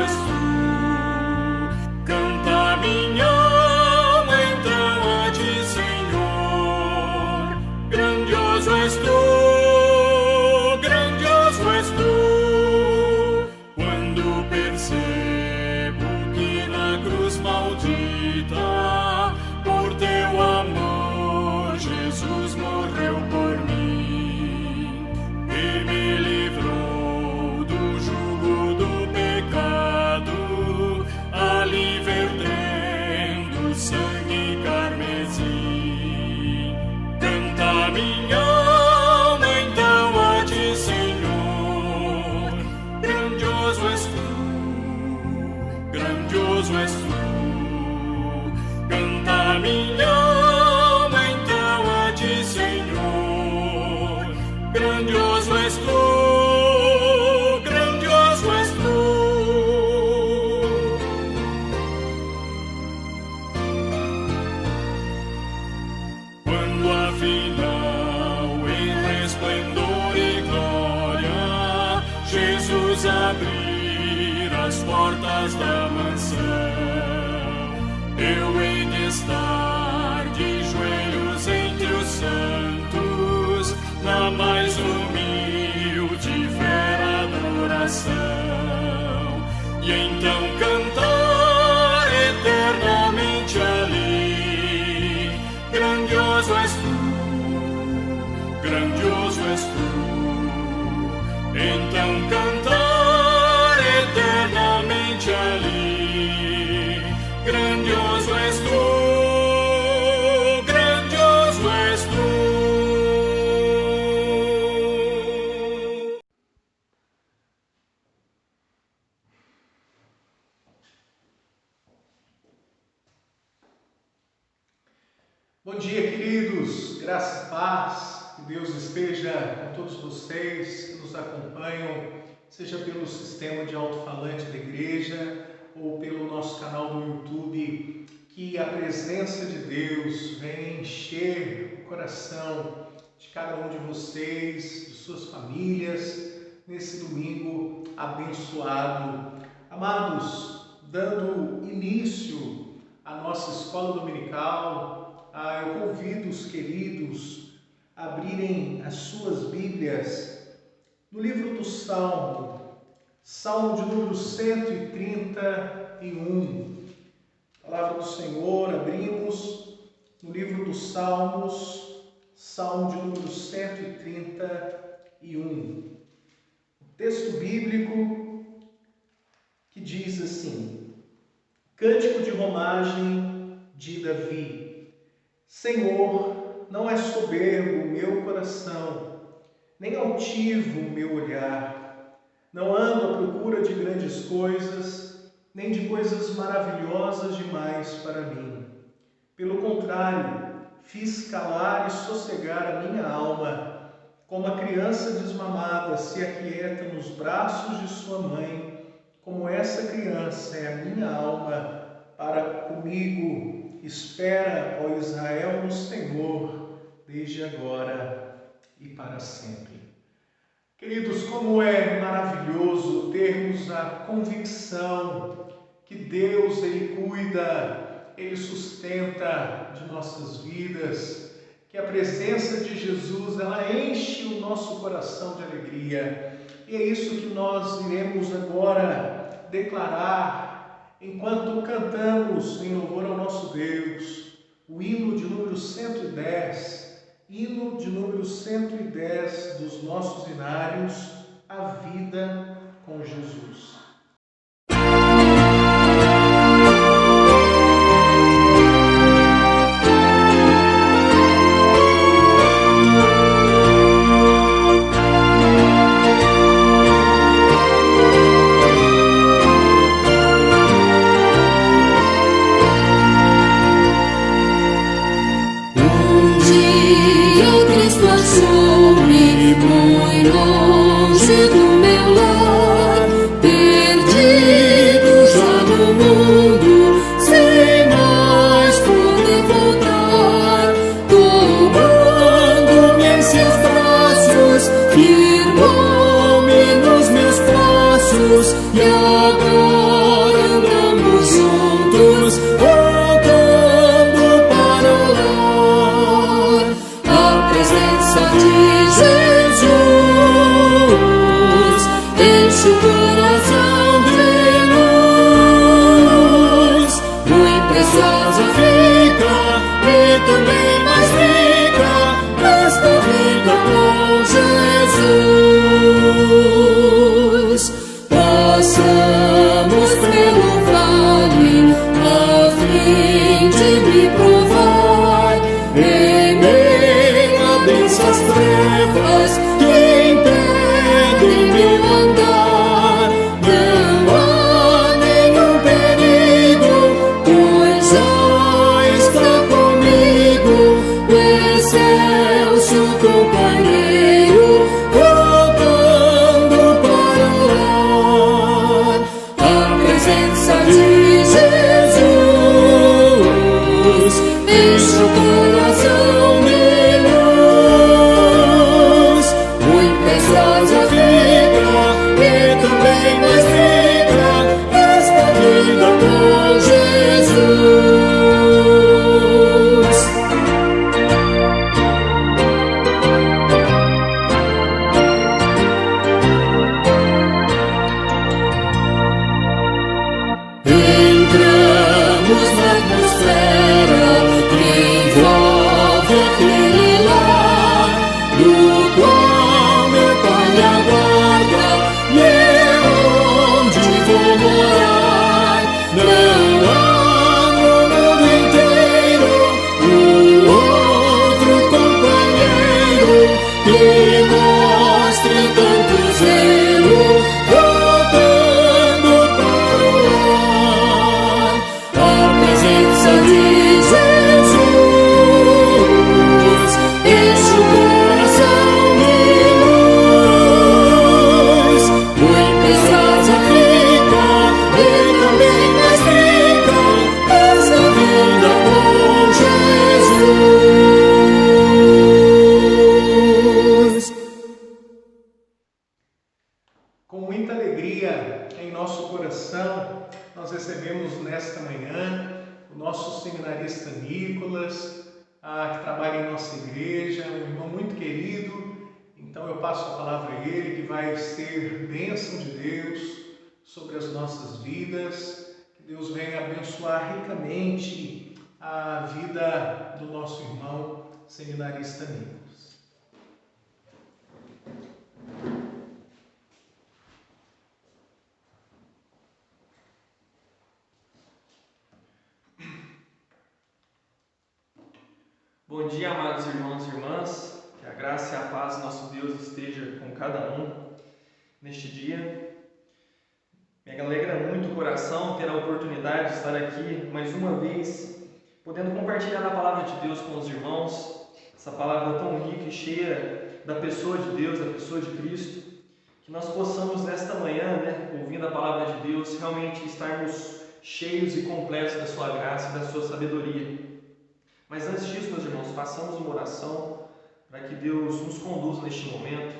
és tu. Canta minha alma então a ti, Senhor. Grandioso és tu, grandioso és tu. Quando percebo que na cruz maldita, por teu amor, Jesus morreu por mim e me livrou do jugo do pecado, ali vertendo sangue carmesim. Canta minha alma então a ti, Senhor. Grandioso és tu, grandioso és tu. Canta minha alma então a ti, Senhor. Grandioso és tu, grandioso és tu. Quando afinal em resplendor e glória Jesus abrir as portas da mansão, eu hei de estar de joelhos entre os santos, na mais humilde e fera adoração, e então cantar eternamente ali. Grandioso és tu, grandioso és tu. Então cantar eternamente ali. Grandioso és tu, grandioso és tu. Bom dia, queridos, graça e paz, que Deus esteja com todos vocês que nos acompanham, seja pelo sistema de alto-falante da igreja ou pelo nosso canal do YouTube, que a presença de Deus venha encher o coração de cada um de vocês, de suas famílias, nesse domingo abençoado. Amados, dando início à nossa escola dominical, eu convido os queridos a abrirem as suas Bíblias no livro do Salmo, Salmo de número 131. A palavra do Senhor, abrimos no livro dos Salmos, Salmo de número 131. O texto bíblico que diz assim: Cântico de romagem de Davi. Senhor, não é soberbo o meu coração, nem altivo o meu olhar. Não ando à procura de grandes coisas, nem de coisas maravilhosas demais para mim. Pelo contrário, fiz calar e sossegar a minha alma, como a criança desmamada se aquieta nos braços de sua mãe, como essa criança é a minha alma para comigo. Espera, ó Israel, no Senhor, desde agora e para sempre. Queridos, como é maravilhoso termos a convicção que Deus, Ele cuida, Ele sustenta de nossas vidas, que a presença de Jesus, ela enche o nosso coração de alegria. E é isso que nós iremos agora declarar enquanto cantamos em louvor ao nosso Deus, o hino de número 110, hino de número 110 dos nossos hinários, A Vida com Jesus. Firmou-me nos meus passos e agora coração de luz, muito preciosa fica e também mais rica esta vida com Jesus. Passamos pelo vale a fim de me provar, em meio a densas trevas que impedem meu andar. Não há nenhum perigo, pois já está comigo o excelso companheiro, voltando para o lar. A presença de Jesus enche o coração de luz, muito preciosa fica e também mais rica esta vida com Jesus. Entramos na atmosfera que envolve aquele lar, no qual meu Pai me aguarda, e é onde vou morar. Não há no mundo inteiro outro companheiro que mostre tanto zelo, voltando para o lar. A presença de Jesus enche o coração de luz, muito preciosa fica e também mais rica essa vida com Jesus. Com muita alegria em nosso coração, nós recebemos nesta manhã o nosso seminarista Nicolas, que trabalha em nossa igreja, um irmão muito querido. Então eu passo a palavra a ele, que vai ser bênção de Deus sobre as nossas vidas. Que Deus venha abençoar ricamente a vida do nosso irmão seminarista Nicolas. Bom dia, amados irmãos e irmãs, que a graça e a paz do nosso Deus esteja com cada um neste dia. Me alegra muito o coração ter a oportunidade de estar aqui mais uma vez, podendo compartilhar a palavra de Deus com os irmãos, essa palavra tão rica e cheia da pessoa de Deus, da pessoa de Cristo, que nós possamos nesta manhã, ouvindo a palavra de Deus, realmente estarmos cheios e completos da sua graça e da sua sabedoria. Mas antes disso, meus irmãos, façamos uma oração para que Deus nos conduza neste momento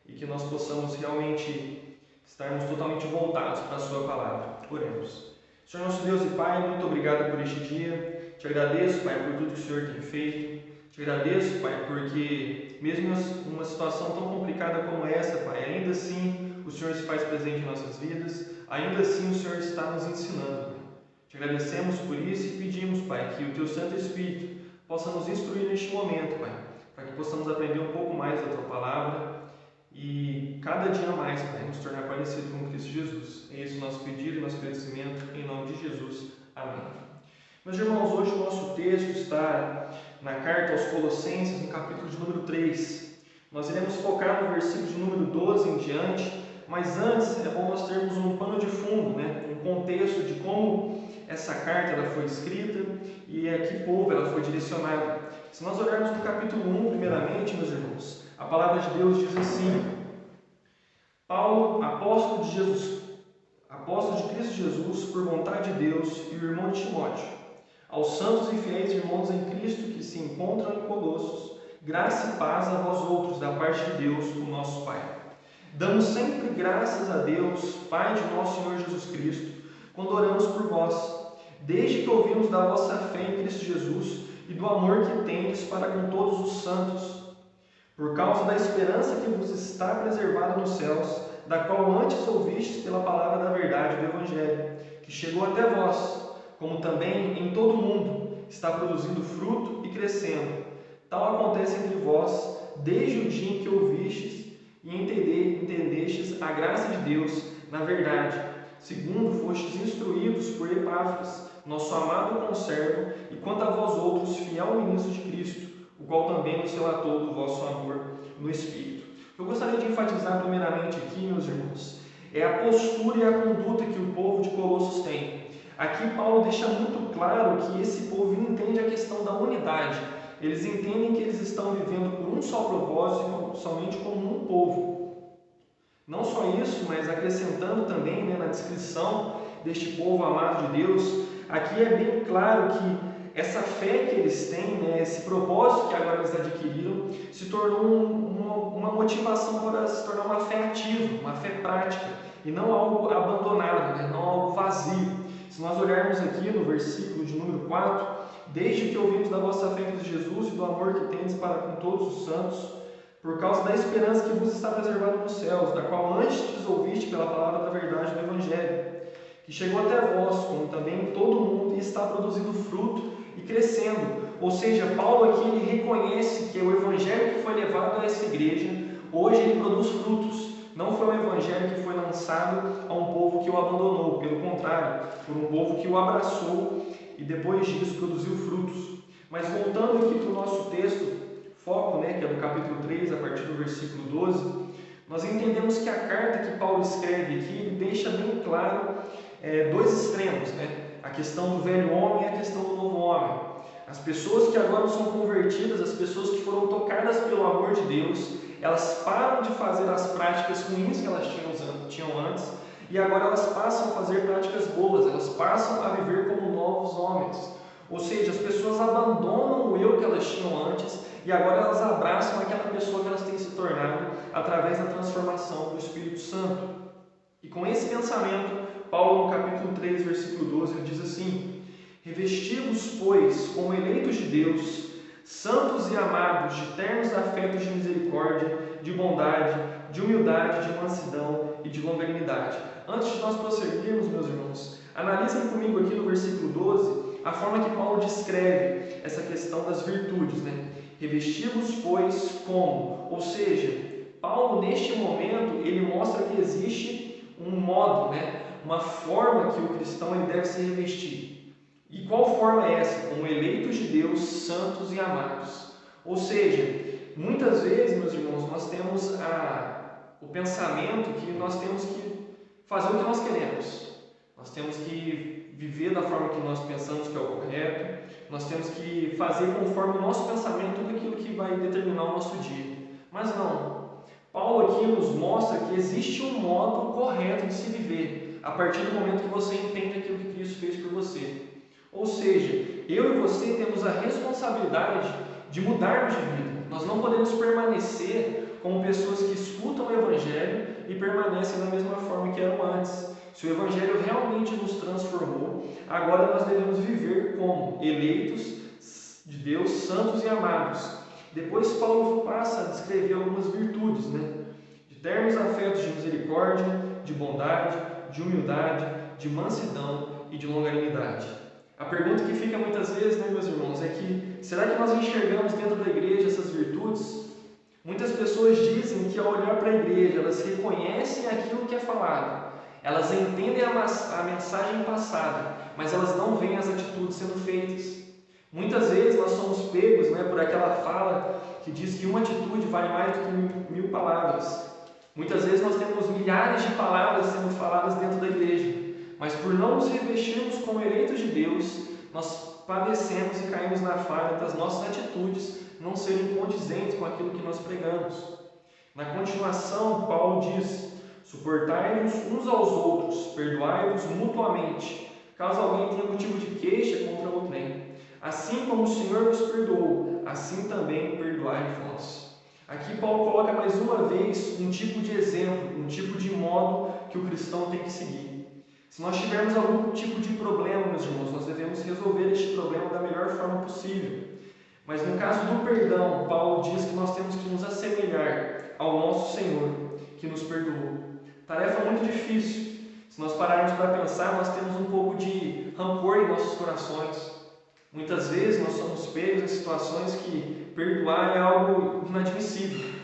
e que nós possamos realmente estarmos totalmente voltados para a sua palavra. Oremos. Senhor nosso Deus e Pai, muito obrigado por este dia. Te agradeço, Pai, por tudo que o Senhor tem feito. Te agradeço, Pai, porque mesmo em uma situação tão complicada como essa, Pai, ainda assim o Senhor se faz presente em nossas vidas, ainda assim o Senhor está nos ensinando. Te agradecemos por isso e pedimos, Pai, que o Teu Santo Espírito possa nos instruir neste momento, Pai, para que possamos aprender um pouco mais da Tua Palavra e cada dia mais, Pai, nos tornar parecido com Cristo Jesus. É esse o nosso pedido e nosso agradecimento, em nome de Jesus. Amém. Meus irmãos, hoje o nosso texto está na carta aos Colossenses, no capítulo de número 3. Nós iremos focar no versículo de número 12 em diante, mas antes é bom nós termos um pano de fundo, um contexto de como essa carta ela foi escrita e a que povo ela foi direcionada. Se nós olharmos no capítulo 1, primeiramente, meus irmãos, a palavra de Deus diz assim: Paulo, apóstolo de Cristo Jesus, por vontade de Deus, e o irmão Timóteo, aos santos e fiéis irmãos em Cristo que se encontram em Colossos, graça e paz a vós outros, da parte de Deus, o nosso Pai. Damos sempre graças a Deus, Pai de nosso Senhor Jesus Cristo, quando oramos por vós, desde que ouvimos da vossa fé em Cristo Jesus e do amor que tendes para com todos os santos, por causa da esperança que vos está preservada nos céus, da qual antes ouvistes pela palavra da verdade do Evangelho, que chegou até vós, como também em todo o mundo está produzindo fruto e crescendo. Tal acontece entre vós, desde o dia em que ouvistes e entendestes a graça de Deus na verdade, segundo fostes instruídos por Epáfras, nosso amado conservo, e quanto a vós outros, fiel ministro de Cristo, o qual também nos relatou do vosso amor no Espírito. Eu gostaria de enfatizar primeiramente aqui, meus irmãos, é a postura e a conduta que o povo de Colossos tem. Aqui Paulo deixa muito claro que esse povo entende a questão da unidade. Eles entendem que eles estão vivendo por um só propósito, somente como um povo. Não só isso, mas acrescentando também, na descrição deste povo amado de Deus, aqui é bem claro que essa fé que eles têm, esse propósito que agora eles adquiriram, se tornou uma motivação para se tornar uma fé ativa, uma fé prática, e não algo abandonado, não algo vazio. Se nós olharmos aqui no versículo de número 4, desde que ouvimos da vossa fé em Cristo Jesus e do amor que tendes para com todos os santos, por causa da esperança que vos está preservada nos céus, da qual antes ouviste pela palavra da verdade do Evangelho, que chegou até vós, como também todo mundo, e está produzindo fruto e crescendo. Ou seja, Paulo aqui ele reconhece que o Evangelho que foi levado a essa igreja, hoje ele produz frutos. Não foi um Evangelho que foi lançado a um povo que o abandonou, pelo contrário, foi um povo que o abraçou e depois disso produziu frutos. Mas voltando aqui para o nosso texto, foco, que é do capítulo 3, a partir do versículo 12, nós entendemos que a carta que Paulo escreve aqui, ele deixa bem claro dois extremos, a questão do velho homem e a questão do novo homem. As pessoas que agora são convertidas, as pessoas que foram tocadas pelo amor de Deus, elas param de fazer as práticas ruins que elas tinham antes e agora elas passam a fazer práticas boas, elas passam a viver como novos homens. Ou seja, as pessoas abandonam o eu que elas tinham antes e agora elas abraçam aquela pessoa que elas têm se tornado através da transformação do Espírito Santo. E com esse pensamento, Paulo no capítulo 3, versículo 12, ele diz assim: revesti-vos, pois, como eleitos de Deus, santos e amados, de ternos afetos de misericórdia, de bondade, de humildade, de mansidão e de longanimidade. Antes de nós prosseguirmos, meus irmãos, analisem comigo aqui no versículo 12 a forma que Paulo descreve essa questão das virtudes, Revesti-vos, pois, como? Ou seja, Paulo, neste momento, ele mostra que existe um modo, uma forma que o cristão ele deve se revestir. E qual forma é essa? Como eleitos de Deus, santos e amados. Ou seja, muitas vezes, meus irmãos, nós temos o pensamento que nós temos que fazer o que nós queremos. Nós temos que viver da forma que nós pensamos que é o correto. Nós temos que fazer conforme o nosso pensamento tudo aquilo que vai determinar o nosso dia. Mas não. Paulo aqui nos mostra que existe um modo correto de se viver a partir do momento que você entende aquilo que Cristo fez por você. Ou seja, eu e você temos a responsabilidade de mudarmos de vida. Nós não podemos permanecer como pessoas que escutam o Evangelho e permanecem da mesma forma que eram antes. Se o Evangelho realmente nos transformou, agora nós devemos viver como eleitos de Deus, santos e amados. Depois Paulo passa a descrever algumas virtudes, de ternos afetos de misericórdia, de bondade, de humildade, de mansidão e de longanimidade. A pergunta que fica muitas vezes, meus irmãos, é que será que nós enxergamos dentro da igreja essas virtudes? Muitas pessoas dizem que ao olhar para a igreja, elas reconhecem aquilo que é falado, elas entendem a mensagem passada, mas elas não veem as atitudes sendo feitas. Muitas vezes nós somos pegos por aquela fala que diz que uma atitude vale mais do que mil palavras. Muitas vezes nós temos milhares de palavras sendo faladas dentro da igreja, mas por não nos revestirmos como eleitos de Deus, nós padecemos e caímos na falha das nossas atitudes não serem condizentes com aquilo que nós pregamos. Na continuação, Paulo diz: suportai-vos uns aos outros, perdoai-vos mutuamente, caso alguém tenha motivo de queixa contra outrem. Assim como o Senhor vos perdoou, assim também perdoai vós. Aqui Paulo coloca mais uma vez um tipo de exemplo, um tipo de modo que o cristão tem que seguir. Se nós tivermos algum tipo de problema, meus irmãos, nós devemos resolver este problema da melhor forma possível. Mas no caso do perdão, Paulo diz que nós temos que nos assemelhar ao nosso Senhor, que nos perdoou. Tarefa muito difícil. Se nós pararmos para pensar, nós temos um pouco de rancor em nossos corações. Muitas vezes nós somos pegos em situações que perdoar é algo inadmissível.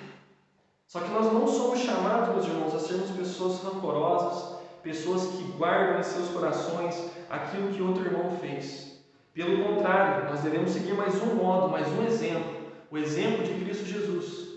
Só que nós não somos chamados, meus irmãos, a sermos pessoas rancorosas, pessoas que guardam em seus corações aquilo que outro irmão fez. Pelo contrário, nós devemos seguir mais um modo, mais um exemplo, o exemplo de Cristo Jesus.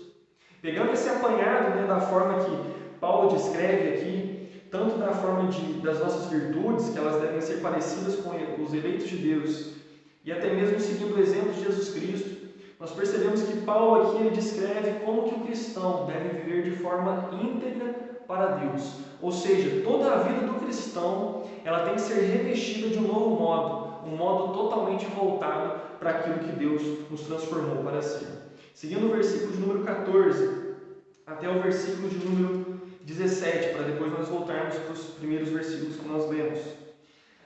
Pegando esse apanhado, da forma que Paulo descreve aqui, tanto da forma das nossas virtudes, que elas devem ser parecidas com os eleitos de Deus, e até mesmo seguindo o exemplo de Jesus Cristo, nós percebemos que Paulo aqui ele descreve como que o cristão deve viver de forma íntegra para Deus. Ou seja, toda a vida do cristão ela tem que ser revestida de um novo modo, um modo totalmente voltado para aquilo que Deus nos transformou para ser. Seguindo o versículo de número 14 até o versículo de número 17, para depois nós voltarmos para os primeiros versículos que nós lemos.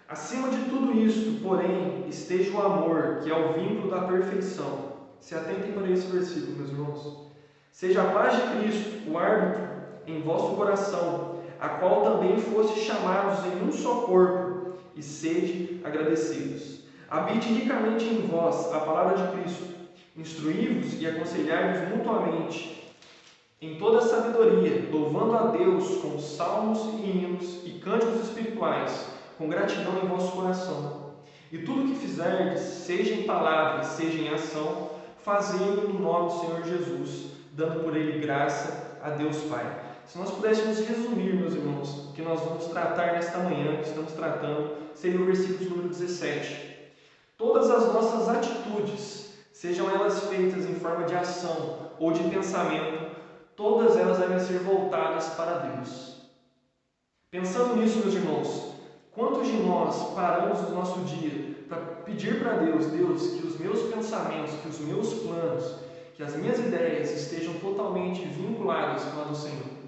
Acima de tudo isto, porém, esteja o amor, que é o vínculo da perfeição. Se atentem para esse versículo, meus irmãos. Seja a paz de Cristo, o árbitro, em vosso coração, a qual também foste chamados em um só corpo, e sede agradecidos. Habite ricamente em vós a palavra de Cristo, instruí-vos e aconselhai-vos mutuamente, em toda sabedoria, louvando a Deus com salmos e hinos e cânticos espirituais, com gratidão em vosso coração. E tudo o que fizerdes, seja em palavra, seja em ação, fazei-o no nome do Senhor Jesus, dando por ele graça a Deus Pai. Se nós pudéssemos resumir, meus irmãos, o que nós vamos tratar nesta manhã, que estamos tratando, seria o versículo número 17. Todas as nossas atitudes, sejam elas feitas em forma de ação ou de pensamento, todas elas devem ser voltadas para Deus. Pensando nisso, meus irmãos, quantos de nós paramos no nosso dia para pedir para Deus, que os meus pensamentos, que os meus planos, que as minhas ideias estejam totalmente vinculadas com a do Senhor?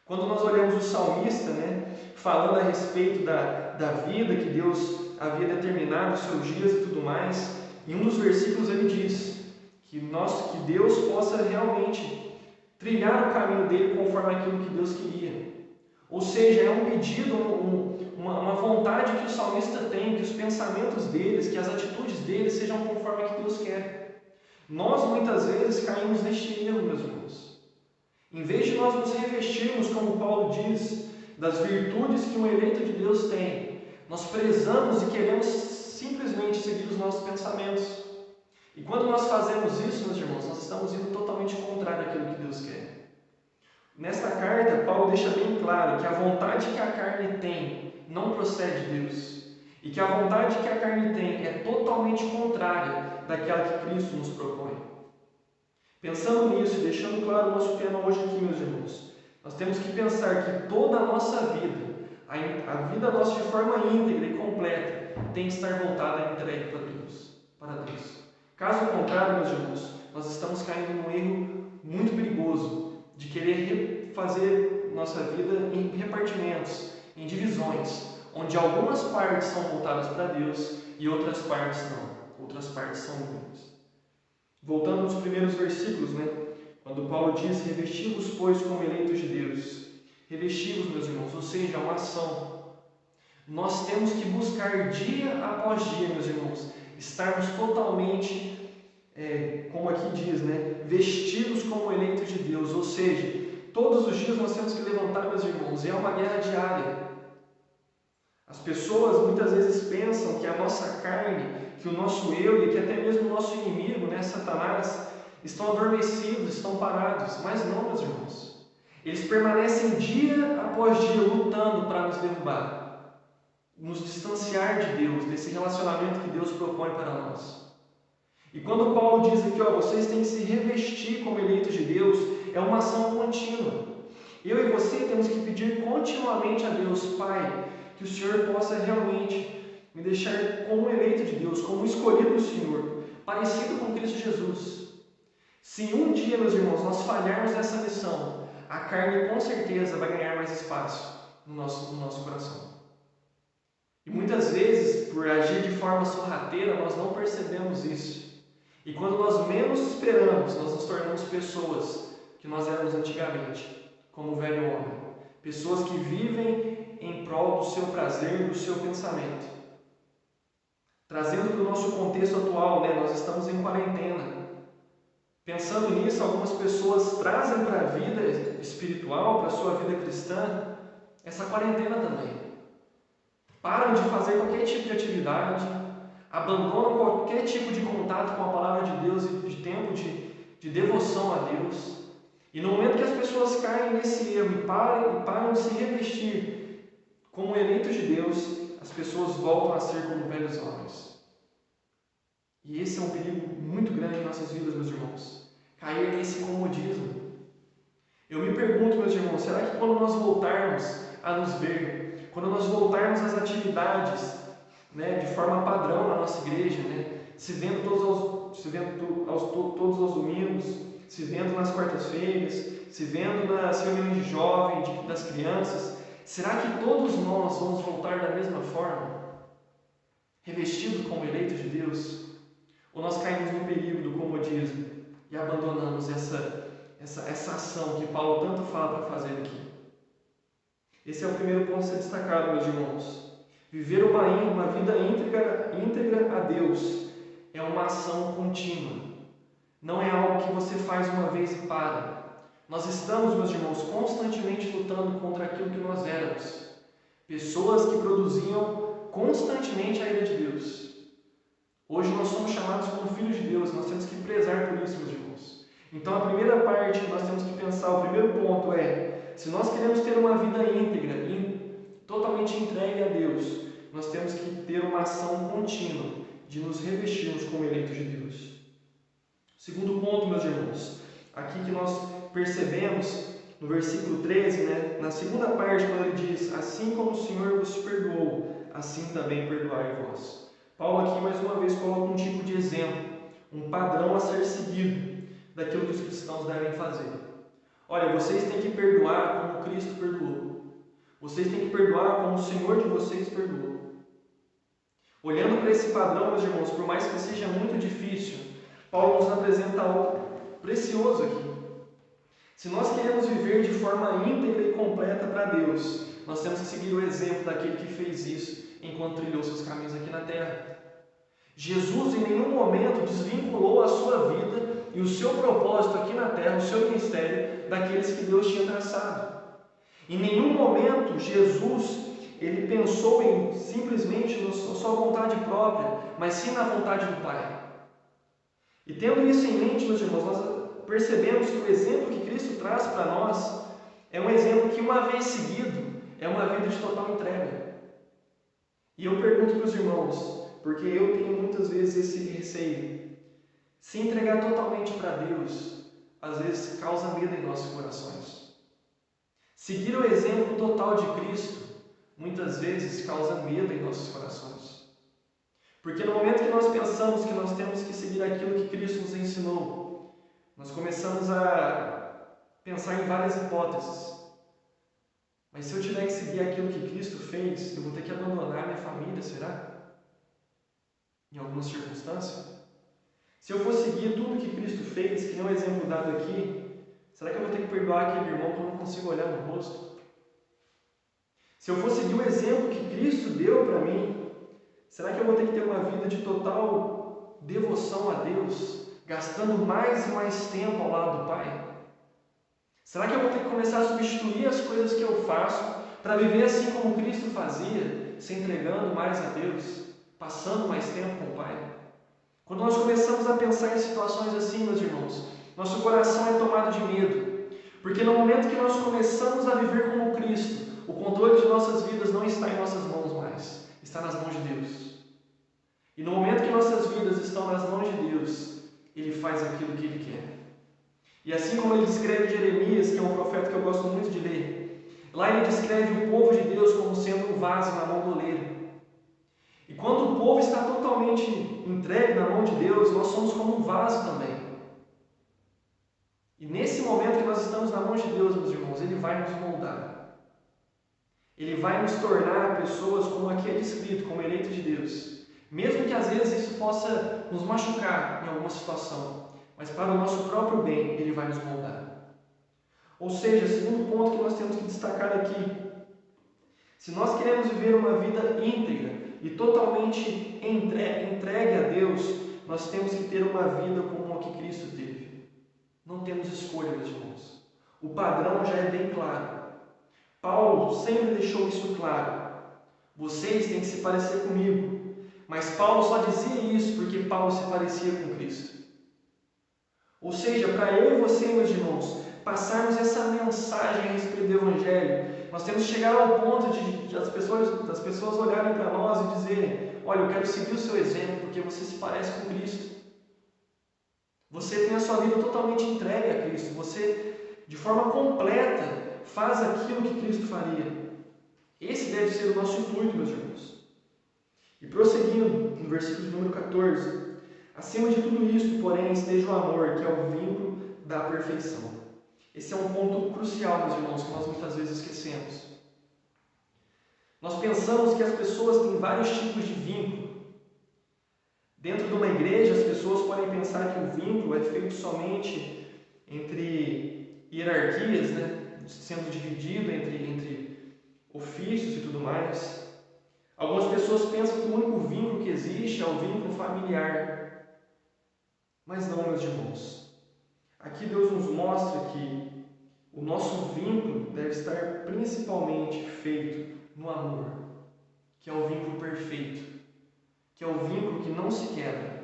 Quando nós olhamos o salmista, falando a respeito da vida que Deus havia determinado, os seus dias e tudo mais, em um dos versículos ele diz que Deus possa realmente trilhar o caminho dele conforme aquilo que Deus queria. Ou seja, é um pedido, uma vontade que o salmista tem, que os pensamentos deles, que as atitudes deles sejam conforme que Deus quer. Nós muitas vezes caímos neste erro, meus irmãos. Em vez de nós nos revestirmos, como Paulo diz, das virtudes que um eleito de Deus tem, nós prezamos e queremos simplesmente seguir os nossos pensamentos. E quando nós fazemos isso, meus irmãos, nós estamos indo totalmente contrário àquilo que Deus quer. Nesta carta, Paulo deixa bem claro que a vontade que a carne tem não procede de Deus. E que a vontade que a carne tem é totalmente contrária daquela que Cristo nos propõe. Pensando nisso e deixando claro o nosso tema hoje aqui, meus irmãos, nós temos que pensar que toda a nossa vida, a vida nossa de forma íntegra e completa, tem que estar voltada a entregue para Deus. Caso contrário, meus irmãos, nós estamos caindo num erro muito perigoso de querer fazer nossa vida em repartimentos, em divisões, onde algumas partes são voltadas para Deus e outras partes não, outras partes são ruins. Voltando aos primeiros versículos, quando Paulo diz: revesti-vos, pois, como eleitos de Deus. Revesti-vos, meus irmãos, ou seja, uma ação. Nós temos que buscar dia após dia, meus irmãos, estarmos totalmente, como aqui diz, vestidos como eleitos de Deus, ou seja, todos os dias nós temos que levantar, meus irmãos, é uma guerra diária. As pessoas muitas vezes pensam que a nossa carne, que o nosso eu e que até mesmo o nosso inimigo, Satanás, estão adormecidos, estão parados, mas não, meus irmãos. Eles permanecem dia após dia lutando para nos derrubar, nos distanciar de Deus, desse relacionamento que Deus propõe para nós. E quando Paulo diz aqui, vocês têm que se revestir como eleitos de Deus, é uma ação contínua. Eu e você temos que pedir continuamente a Deus: Pai, que o Senhor possa realmente me deixar como eleito de Deus, como escolhido do Senhor, parecido com Cristo Jesus. Se um dia, meus irmãos, nós falharmos nessa missão, a carne com certeza vai ganhar mais espaço no nosso coração. E muitas vezes, por agir de forma sorrateira, nós não percebemos isso. E quando nós menos esperamos, nós nos tornamos pessoas que nós éramos antigamente, como o velho homem, pessoas que vivem em prol do seu prazer, do seu pensamento. Trazendo para o nosso contexto atual, nós estamos em quarentena. Pensando nisso, algumas pessoas trazem para a vida espiritual, para a sua vida cristã, essa quarentena também. Param de fazer qualquer tipo de atividade, abandonam qualquer tipo de contato com a palavra de Deus e de tempo de devoção a Deus. E no momento que as pessoas caem nesse erro e param de se revestir como eleitos de Deus, as pessoas voltam a ser como velhos homens. E esse é um perigo muito grande em nossas vidas, meus irmãos. Cair nesse comodismo. Eu me pergunto, meus irmãos, será que quando nós voltarmos a nos ver, quando nós voltarmos às atividades, de forma padrão na nossa igreja, se vendo todos os domingos, se vendo nas quartas-feiras, se vendo nas reuniões de jovens, das crianças, será que todos nós vamos voltar da mesma forma? Revestidos como eleitos de Deus? Ou nós caímos no perigo do comodismo e abandonamos essa ação que Paulo tanto fala para fazer aqui? Esse é o primeiro ponto a ser destacado, meus irmãos. Viver uma vida íntegra a Deus é uma ação contínua. Não é algo que você faz uma vez e para. Nós estamos, meus irmãos, constantemente lutando contra aquilo que nós éramos. Pessoas que produziam constantemente a ira de Deus. Hoje nós somos chamados como filhos de Deus, nós temos que prezar por isso, meus irmãos. Então a primeira parte que nós temos que pensar, o primeiro ponto é, se nós queremos ter uma vida íntegra e totalmente entregue a Deus, nós temos que ter uma ação contínua de nos revestirmos como eleitos de Deus. Segundo ponto, meus irmãos, aqui que nós percebemos no versículo 13, na segunda parte, quando ele diz, assim como o Senhor vos perdoou, assim também perdoai vós. Paulo aqui mais uma vez coloca um tipo de exemplo, um padrão a ser seguido daquilo que os cristãos devem fazer. Olha, vocês têm que perdoar como Cristo perdoou. Vocês têm que perdoar como o Senhor de vocês perdoou. Olhando para esse padrão, meus irmãos, por mais que seja muito difícil, Paulo nos apresenta algo precioso aqui. Se nós queremos viver de forma íntegra e completa para Deus, nós temos que seguir o exemplo daquele que fez isso enquanto trilhou seus caminhos aqui na terra. Jesus em nenhum momento desvinculou a sua vida e o seu propósito aqui na terra, o seu ministério, daqueles que Deus tinha traçado. Em nenhum momento Jesus ele pensou em simplesmente na sua vontade própria, mas sim na vontade do Pai. E tendo isso em mente, meus irmãos, nós percebemos que o exemplo que Cristo traz para nós é um exemplo que, uma vez seguido, é uma vida de total entrega. E eu pergunto para os irmãos, porque eu tenho muitas vezes esse receio, se entregar totalmente para Deus, às vezes causa medo em nossos corações. Seguir o exemplo total de Cristo, muitas vezes causa medo em nossos corações. Porque no momento que nós pensamos que nós temos que seguir aquilo que Cristo nos ensinou, nós começamos a pensar em várias hipóteses. Mas se eu tiver que seguir aquilo que Cristo fez, eu vou ter que abandonar minha família, será? Em algumas circunstâncias? Se eu for seguir tudo que Cristo fez, que nem o exemplo dado aqui, será que eu vou ter que perdoar aquele irmão que eu não consigo olhar no rosto? Se eu for seguir o exemplo que Cristo deu para mim, será que eu vou ter que ter uma vida de total devoção a Deus, gastando mais e mais tempo ao lado do Pai? Será que eu vou ter que começar a substituir as coisas que eu faço para viver assim como Cristo fazia, se entregando mais a Deus, passando mais tempo com o Pai? Quando nós começamos a pensar em situações assim, meus irmãos, nosso coração é tomado de medo, porque no momento que nós começamos a viver como Cristo, o controle de nossas vidas não está em nossas mãos mais, está nas mãos de Deus. E no momento que nossas vidas estão nas mãos de Deus, Ele faz aquilo que Ele quer. E assim como Ele descreve Jeremias, que é um profeta que eu gosto muito de ler, lá Ele descreve o povo de Deus como sendo um vaso na mão do oleiro. E quando o povo está totalmente entregue na mão de Deus, nós somos como um vaso também. E nesse momento que nós estamos na mão de Deus, meus irmãos, Ele vai nos moldar. Ele vai nos tornar pessoas como aqui é descrito, como eleitos de Deus. Mesmo que às vezes isso possa nos machucar em alguma situação, mas para o nosso próprio bem, Ele vai nos moldar. Ou seja, segundo ponto que nós temos que destacar aqui, se nós queremos viver uma vida íntegra e totalmente entregue a Deus, nós temos que ter uma vida como a que Cristo teve. Não temos escolha, meus irmãos. O padrão já é bem claro. Paulo sempre deixou isso claro. Vocês têm que se parecer comigo. Mas Paulo só dizia isso porque Paulo se parecia com Cristo. Ou seja, para eu e você, meus irmãos, passarmos essa mensagem a respeito do Evangelho, nós temos que chegar ao ponto de as pessoas olharem para nós e dizerem: olha, eu quero seguir o seu exemplo porque você se parece com Cristo. Você tem a sua vida totalmente entregue a Cristo. Você, de forma completa, faz aquilo que Cristo faria. Esse deve ser o nosso intuito, meus irmãos. E prosseguindo, no versículo número 14: acima de tudo isto, porém, esteja o amor, que é o vínculo da perfeição. Esse é um ponto crucial, meus irmãos, que nós muitas vezes esquecemos. Nós pensamos que as pessoas têm vários tipos de vínculo. Dentro de uma igreja, as pessoas podem pensar que o vínculo é feito somente entre hierarquias, sendo dividido entre ofícios e tudo mais. Algumas pessoas pensam que o único vínculo que existe é o vínculo familiar. Mas não, meus irmãos. Aqui Deus nos mostra que o nosso vínculo deve estar principalmente feito no amor, que é o vínculo perfeito, que é o vínculo que não se quebra.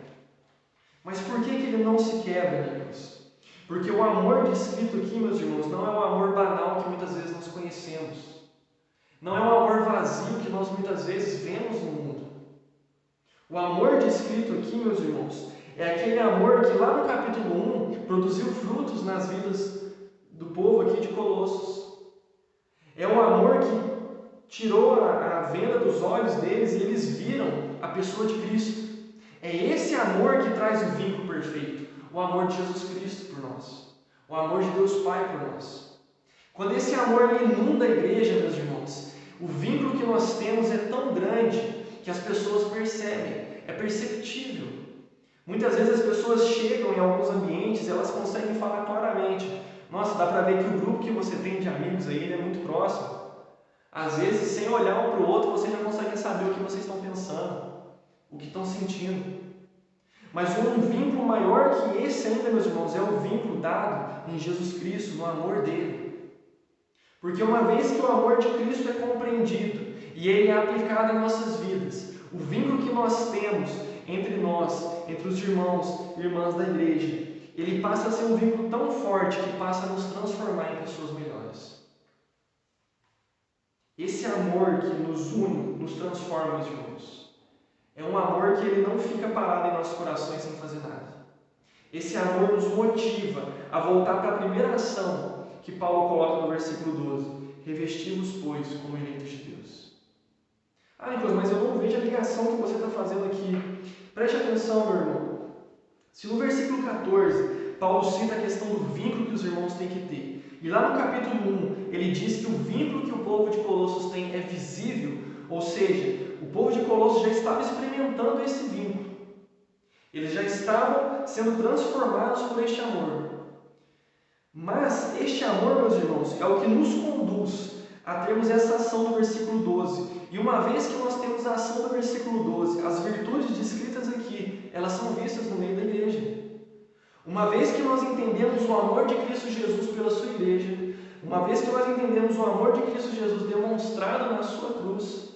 Mas por que ele não se quebra, amigos? Porque o amor descrito aqui, meus irmãos, não é o amor banal que muitas vezes nós conhecemos. Não é o amor vazio que nós muitas vezes vemos no mundo. O amor descrito aqui, meus irmãos, é aquele amor que lá no capítulo 1 produziu frutos nas vidas do povo aqui de Colossos. É o amor que tirou a venda dos olhos deles e eles viram a pessoa de Cristo. É esse amor que traz o vínculo perfeito, o amor de Jesus Cristo por nós, o amor de Deus Pai por nós. Quando esse amor inunda a igreja, meus irmãos, o vínculo que nós temos é tão grande que as pessoas percebem, é perceptível. Muitas vezes as pessoas chegam em alguns ambientes e elas conseguem falar claramente: nossa, dá para ver que o grupo que você tem de amigos aí ele é muito próximo. Às vezes, sem olhar um para o outro, você já consegue saber o que vocês estão pensando, o que estão sentindo. Mas um vínculo maior que esse ainda, meus irmãos, é o vínculo dado em Jesus Cristo, no amor dele. Porque uma vez que o amor de Cristo é compreendido e ele é aplicado em nossas vidas, o vínculo que nós temos entre nós, entre os irmãos e irmãs da igreja, ele passa a ser um vínculo tão forte que passa a nos transformar em pessoas melhores. Esse amor que nos une, nos transforma, meus irmãos, é um amor que ele não fica parado em nossos corações sem fazer nada. Esse amor nos motiva a voltar para a primeira ação que Paulo coloca no versículo 12: revesti-vos, pois, como eleitos de Deus. Ah, Nicolas, mas eu não vejo a ligação que você está fazendo aqui. Preste atenção, meu irmão. Se no versículo 14, Paulo cita a questão do vínculo que os irmãos têm que ter, e lá no capítulo 1, ele diz que o vínculo que o povo de Colossos tem é visível, ou seja, o povo de Colossos já estava experimentando esse vínculo. Eles já estavam sendo transformados por este amor. Mas este amor, meus irmãos, é o que nos conduz a termos essa ação do versículo 12. E uma vez que nós temos a ação do versículo 12, as virtudes descritas aqui, elas são vistas no meio da igreja. Uma vez que nós entendemos o amor de Cristo Jesus pela sua igreja, uma vez que nós entendemos o amor de Cristo Jesus demonstrado na sua cruz,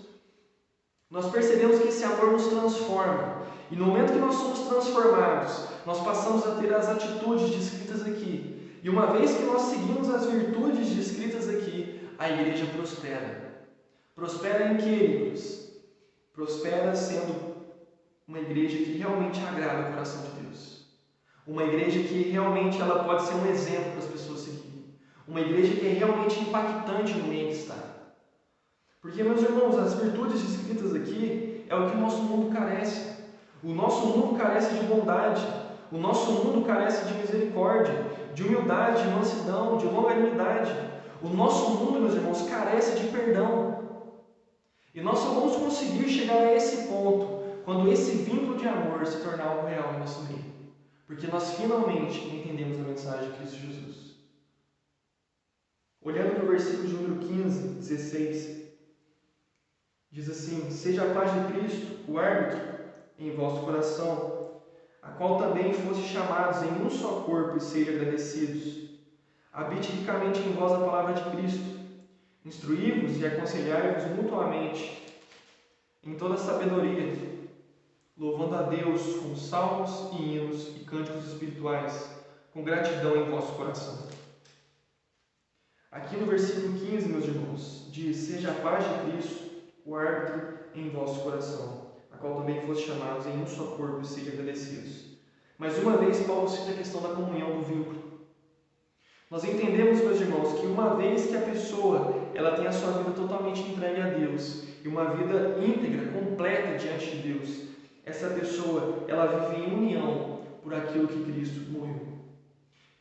nós percebemos que esse amor nos transforma. E no momento que nós somos transformados, nós passamos a ter as atitudes descritas aqui. E uma vez que nós seguimos as virtudes descritas aqui, a igreja prospera. Prospera em quê, Deus? Prospera sendo uma igreja que realmente agrada o coração de Deus. Uma igreja que realmente ela pode ser um exemplo para as pessoas seguirem. Uma igreja que é realmente impactante no meio que está. Porque, meus irmãos, as virtudes descritas aqui é o que o nosso mundo carece. O nosso mundo carece de bondade. O nosso mundo carece de misericórdia, de humildade, de mansidão, de longanimidade. O nosso mundo, meus irmãos, carece de perdão. E nós só vamos conseguir chegar a esse ponto quando esse vínculo de amor se tornar algo real em nosso meio. Porque nós finalmente entendemos a mensagem de Cristo Jesus. Olhando para o versículo de número 15, 16, diz assim: seja a paz de Cristo, o árbitro, em vosso coração, a qual também foste chamados em um só corpo, e sejam agradecidos. Habite ricamente em vós a palavra de Cristo, instruí-vos e aconselhai-vos mutuamente em toda sabedoria, louvando a Deus com salmos e hinos e cânticos espirituais, com gratidão em vosso coração. Aqui no versículo 15, meus irmãos, diz: seja a paz de Cristo, o árbitro, em vosso coração, a qual também foste chamados em um só corpo, e sejam agradecidos. Mais uma vez, Paulo cita a questão da comunhão, do vínculo. Nós entendemos, meus irmãos, que uma vez que a pessoa ela tem a sua vida totalmente entregue a Deus, e uma vida íntegra, completa diante de Deus, essa pessoa ela vive em união por aquilo que Cristo morreu.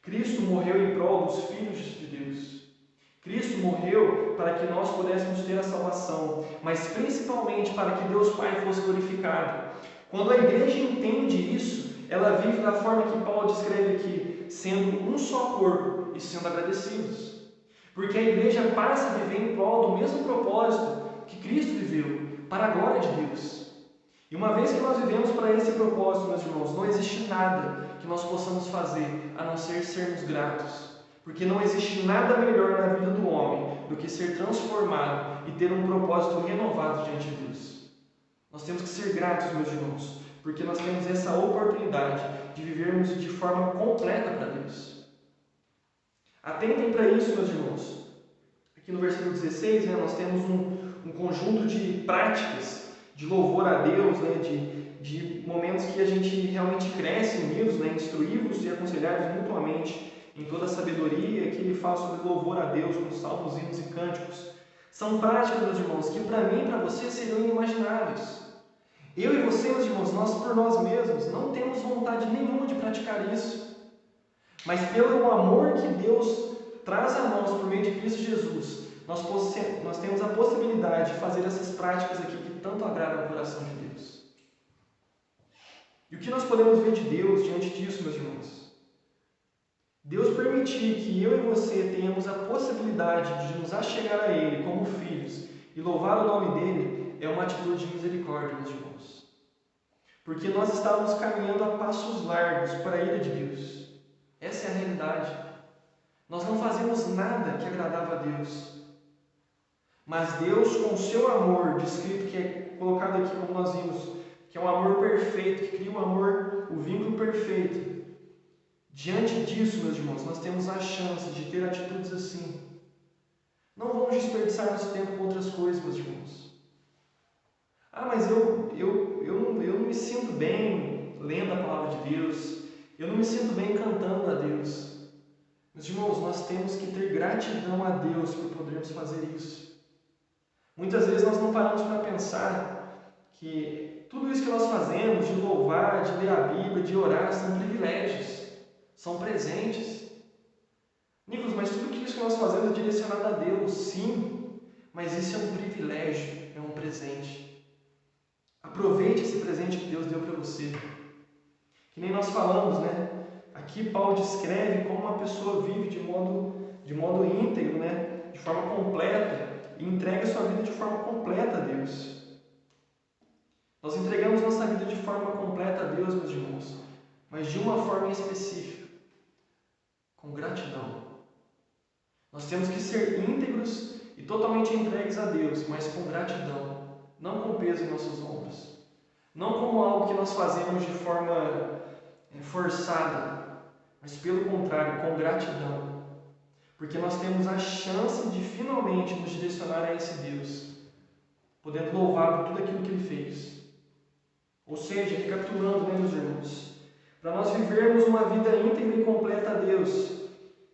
Cristo morreu em prol dos filhos de Deus. Cristo morreu para que nós pudéssemos ter a salvação, mas principalmente para que Deus Pai fosse glorificado. Quando a igreja entende isso, ela vive da forma que Paulo descreve aqui, sendo um só corpo e sendo agradecidos. Porque a igreja passa a viver em prol do mesmo propósito que Cristo viveu, para a glória de Deus. E uma vez que nós vivemos para esse propósito, meus irmãos, não existe nada que nós possamos fazer a não ser sermos gratos. Porque não existe nada melhor na vida do homem do que ser transformado e ter um propósito renovado diante de Deus. Nós temos que ser gratos, meus irmãos, porque nós temos essa oportunidade de vivermos de forma completa para Deus. Atentem para isso, meus irmãos. Aqui no versículo 16, nós temos um conjunto de práticas de louvor a Deus, de momentos que a gente realmente cresce unidos, instruí-vos e aconselhai-vos mutuamente em toda a sabedoria, que ele fala sobre louvor a Deus com salmos, hinos e cânticos. São práticas, meus irmãos, que para mim e para você seriam inimagináveis. Eu e você, meus irmãos, nós por nós mesmos não temos vontade nenhuma de praticar isso. Mas pelo amor que Deus traz a nós por meio de Cristo Jesus, nós temos a possibilidade de fazer essas práticas aqui que tanto agradam o coração de Deus. E o que nós podemos ver de Deus diante disso, meus irmãos? Deus permitir que eu e você tenhamos a possibilidade de nos achegar a Ele como filhos e louvar o nome dEle é uma atitude de misericórdia, meus irmãos. Porque nós estávamos caminhando a passos largos para a ira de Deus. Essa é a realidade. Nós não fazemos nada que agradava a Deus. Mas Deus, com o seu amor, descrito que é colocado aqui como nós vimos, que é um amor perfeito, que cria um amor, o vínculo perfeito. Diante disso, meus irmãos, nós temos a chance de ter atitudes assim. Não vamos desperdiçar nosso tempo com outras coisas, meus irmãos. Mas eu não me sinto bem lendo a palavra de Deus. Eu não me sinto bem cantando a Deus. Meus irmãos, nós temos que ter gratidão a Deus por podermos fazer isso. Muitas vezes nós não paramos para pensar que tudo isso que nós fazemos, de louvar, de ler a Bíblia, de orar, são privilégios. São presentes. Nicolas, mas tudo isso que nós fazemos é direcionado a Deus, sim, mas isso é um privilégio, é um presente. Aproveite esse presente que Deus deu para você. Que nem nós falamos, Aqui Paulo descreve como uma pessoa vive de modo íntegro, de forma completa, e entrega sua vida de forma completa a Deus. Nós entregamos nossa vida de forma completa a Deus, meus irmãos, mas de uma forma específica, com gratidão. Nós temos que ser íntegros e totalmente entregues a Deus, mas com gratidão, não com peso em nossos ombros, não como algo que nós fazemos de forma forçada, mas pelo contrário, com gratidão, porque nós temos a chance de finalmente nos direcionar a esse Deus, podendo louvar por tudo aquilo que Ele fez. Ou seja, recapitulando, meus irmãos, para nós vivermos uma vida íntegra e completa a Deus,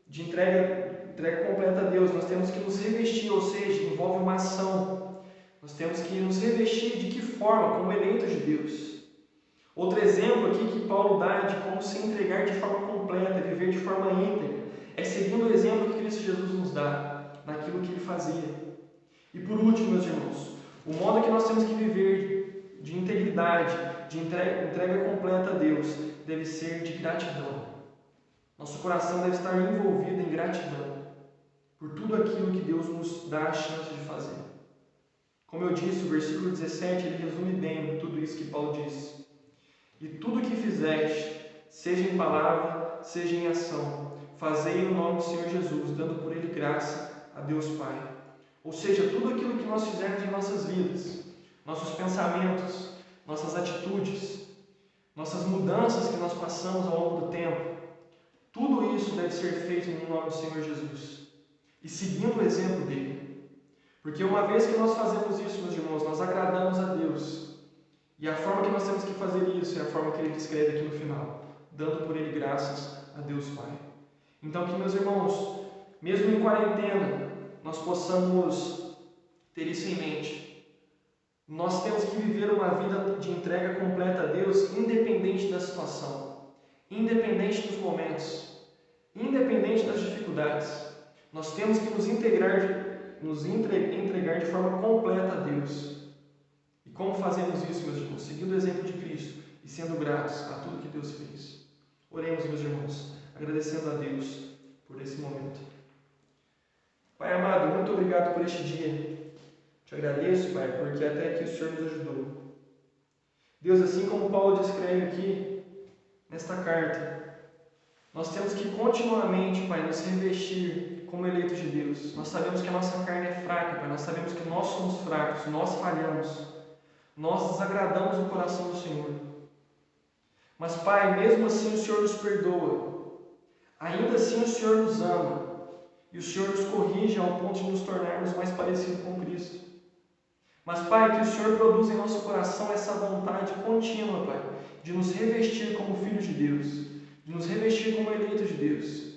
de entrega completa a Deus, nós temos que nos revestir, ou seja, envolve uma ação. Nós temos que nos revestir de que forma? Como eleitos de Deus. Outro exemplo aqui que Paulo dá de como se entregar de forma completa, viver de forma íntegra, é seguindo o exemplo que Cristo Jesus nos dá, naquilo que Ele fazia. E por último, meus irmãos, o modo que nós temos que viver de integridade, de entrega completa a Deus, deve ser de gratidão. Nosso coração deve estar envolvido em gratidão. por tudo aquilo que Deus nos dá a chance de fazer. Como eu disse, o versículo 17, ele resume bem tudo isso que Paulo disse. E tudo o que fizeste, seja em palavra, seja em ação, fazei no nome do Senhor Jesus, dando por ele graça a Deus Pai. Ou seja, tudo aquilo que nós fizermos em nossas vidas, nossos pensamentos, nossas atitudes, nossas mudanças que nós passamos ao longo do tempo, tudo isso deve ser feito no nome do Senhor Jesus e seguindo o exemplo dele. Porque uma vez que nós fazemos isso, meus irmãos, nós agradamos a Deus. E a forma que nós temos que fazer isso é a forma que ele descreve aqui no final, dando por ele graças a Deus Pai. Então, que meus irmãos, mesmo em quarentena, nós possamos ter isso em mente. Nós temos que viver uma vida de entrega completa a Deus, independente da situação, independente dos momentos, independente das dificuldades. Nós temos que nos entregar de forma completa a Deus. E como fazemos isso, meus irmãos? Seguindo o exemplo de Cristo e sendo gratos a tudo que Deus fez. Oremos, meus irmãos, agradecendo a Deus por esse momento. Pai amado, muito obrigado por este dia. Te agradeço, Pai, porque até aqui o Senhor nos ajudou. Deus, assim como Paulo descreve aqui nesta carta, nós temos que continuamente, Pai, nos revestir como eleitos de Deus. Nós sabemos que a nossa carne é fraca, Pai, nós sabemos que nós somos fracos, nós falhamos, nós desagradamos o coração do Senhor. Mas, Pai, mesmo assim o Senhor nos perdoa, ainda assim o Senhor nos ama, e o Senhor nos corrige ao ponto de nos tornarmos mais parecidos com Cristo. Mas, Pai, que o Senhor produza em nosso coração essa vontade contínua, Pai, de nos revestir como filhos de Deus, de nos revestir como eleitos de Deus,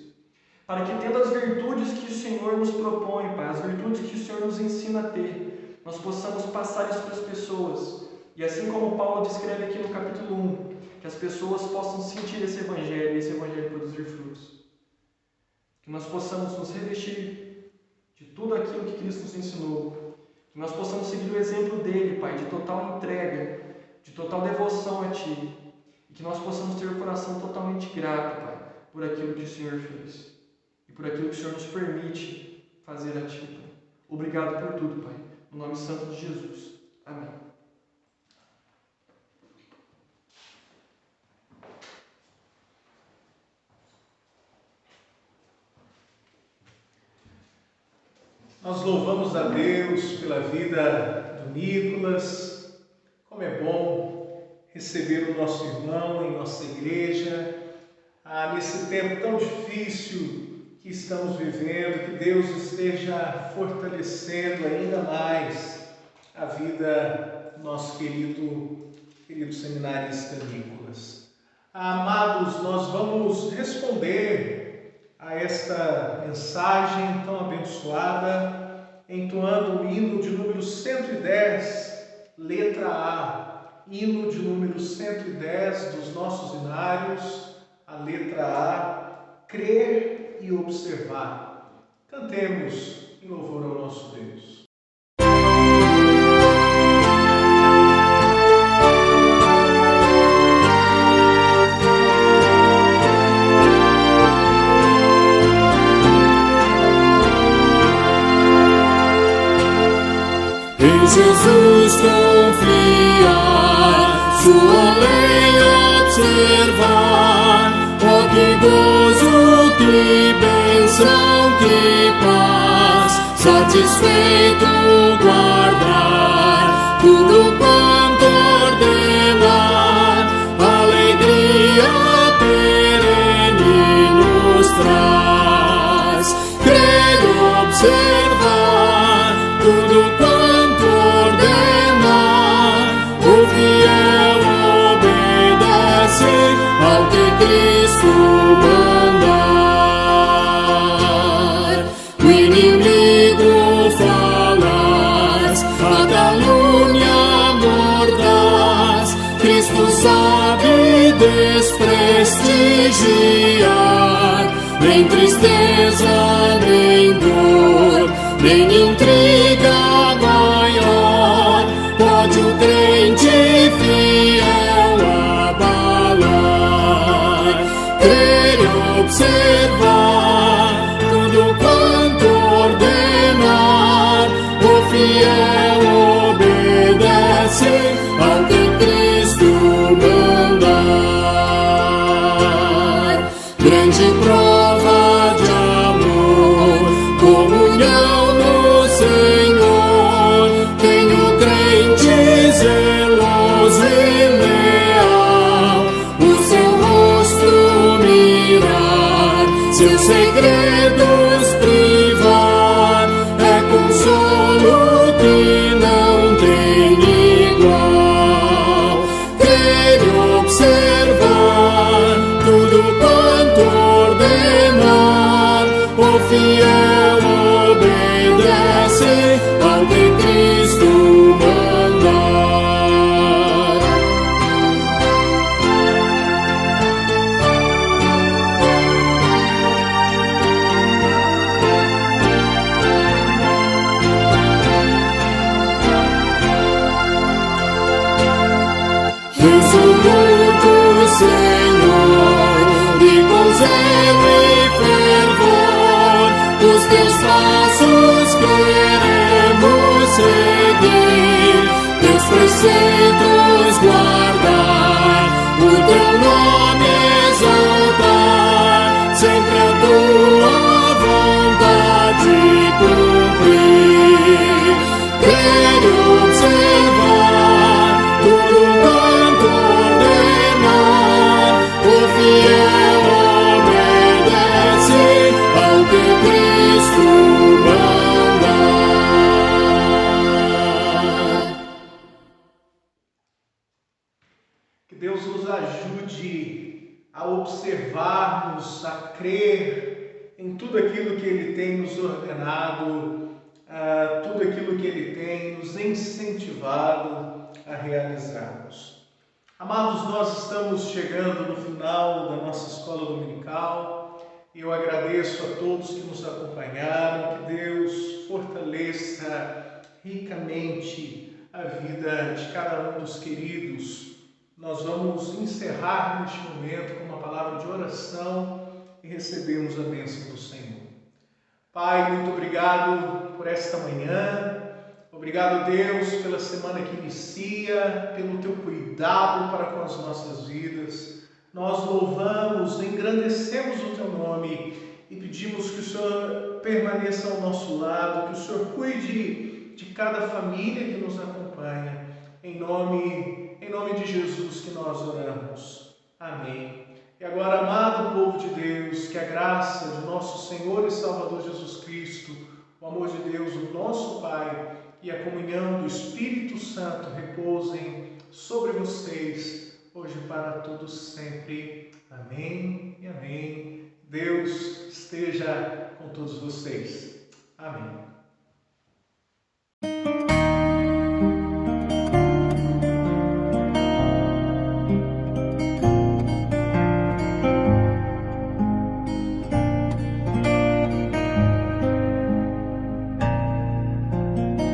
para que, tendo as virtudes que o Senhor nos propõe, Pai, as virtudes que o Senhor nos ensina a ter, nós possamos passar isso para as pessoas. E assim como Paulo descreve aqui no capítulo 1, que as pessoas possam sentir esse Evangelho e esse Evangelho produzir frutos. Que nós possamos nos revestir de tudo aquilo que Cristo nos ensinou. Que nós possamos seguir o exemplo dele, Pai, de total entrega, de total devoção a Ti. E que nós possamos ter o coração totalmente grato, Pai, por aquilo que o Senhor fez. E por aquilo que o Senhor nos permite fazer a Ti, Pai. Obrigado por tudo, Pai. No nome santo de Jesus. Amém. Nós louvamos a Deus pela vida do Nicolas. Como é bom receber o nosso irmão em nossa igreja. Nesse tempo tão difícil que estamos vivendo, que Deus esteja fortalecendo ainda mais a vida do nosso querido seminarista Nicolas. Amados, nós vamos responder a esta mensagem tão abençoada, entoando o hino de número 110, letra A. Hino de número 110 dos nossos hinários, a letra A, crer e observar. Cantemos em louvor ao nosso Deus. Jesus confiar, sua lei observar, oh que gozo, que bênção, que paz, satisfeito guardar tudo quanto ordenar, alegria perene nos traz, crer e observar tudo quanto ao que Cristo mandar. O inimigo falaz, a calúnia mordaz, Cristo sabe desprestigiar. Nem tristeza, nem dor, nem intriga maior pode o crente fiel abalar. Crer e observar tudo quanto obedece ao que Cristo mandar. Grande prova de amor, comunhão no Senhor, tem o crente zeloso e leal, o seu rosto mirar, seus segredos privar, é consolo que não tem igual. Crer e observar tudo quanto ordenar, o fiel obedece ao que Cristo mandar. Resoluto, Senhor, e com zelo e fervor, os teus passos queremos seguir, teus preceitos guardar, o teu nome exaltar, sempre a tua vontade cumprir. Crer e observar tudo quanto ordenar, o fiel obedece ao que Cristo mandar. Que Deus nos ajude a observarmos, a crer em tudo aquilo que Ele tem nos ordenado, tudo aquilo que Ele tem nos incentivado a realizarmos. Amados, nós estamos chegando no final da nossa escola dominical e eu agradeço a todos que nos acompanharam. Que Deus fortaleça ricamente a vida de cada um dos queridos. Nós vamos encerrar neste momento com uma palavra de oração e recebemos a bênção do Senhor. Pai, muito obrigado por esta manhã. Obrigado, Deus, pela semana que inicia, pelo teu cuidado para com as nossas vidas. Nós louvamos, engrandecemos o teu nome e pedimos que o Senhor permaneça ao nosso lado, que o Senhor cuide de cada família que nos acompanha. Em nome de Jesus que nós oramos. Amém. E agora, amado povo de Deus, que a graça de nosso Senhor e Salvador Jesus Cristo, o amor de Deus, o nosso Pai, e a comunhão do Espírito Santo repousem sobre vocês, hoje e para todos sempre. Amém e amém. Deus esteja com todos vocês. Amém.